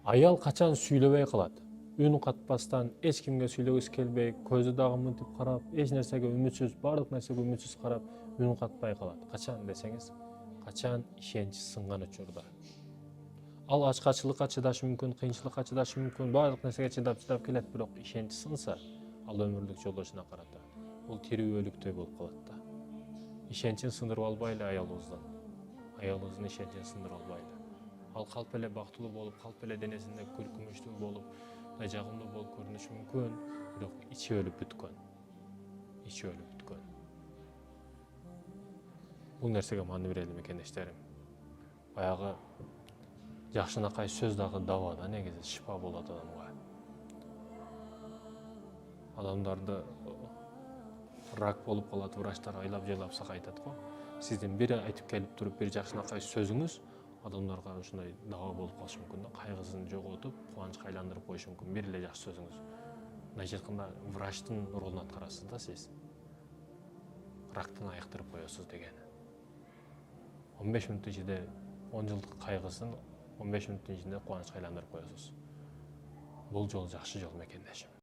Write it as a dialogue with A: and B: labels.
A: Аял качан сүйлөбөй калат. Үн катпастан, эч кимге сүйлөгүсү келбей, көзү дагы мынтип карап, эч нерсеге үмүтсүз, бардык нерсеге үмүтсүз карап, үн катпай калат. Качан десеңиз, качан ишеничи сынган учурда. Ал ачкачылыкка чыдашы мүмкүн, кыйынчылыкка чыдашы мүмкүн, бардык нерсеге чыдап келет, бирок ишеничи сынса, ал өмүрлүк жолдошуна карата бул тирүү өлүктөй болуп калат да. Ишеничин сындырып албайлы аялыбыздан. Аялыбыздын ишеничин сындырып албайлы. Ал калп эле бактылуу болуп, калп эле денесинде күлкүмүчтүү болуп, жагымдуу болуп көрүнүшү мүмкүн, бирок ичи өлүп бүткөн. Бул нерсеге маани берели мекендештерим. Баягы жакшынакай сөз дагы дава да, негизи шифа болот адамга. Адамдарды рак болуп калат, врачтар айлап жайлап айтат го. Сиздин бир айтып келип туруп, бир жакшынакай сөзүңүз адамдарга ушундай дава болуп калышы мүмкүн да, кайгысын жоготуп, кубанычка айландырып коюшу мүмкүн бир эле жакшы сөзүңүз. Мындай айтканда, врачтын ролун аткарасыз да сиз. Рактан айыктырып коесуз дегени. 15 мүнөттүн ичинде 10 жылдык кайгысын 15 мүнөттүн ичинде кубанычка айландырып коесуз. Бул жол жакшы жол мекендешим.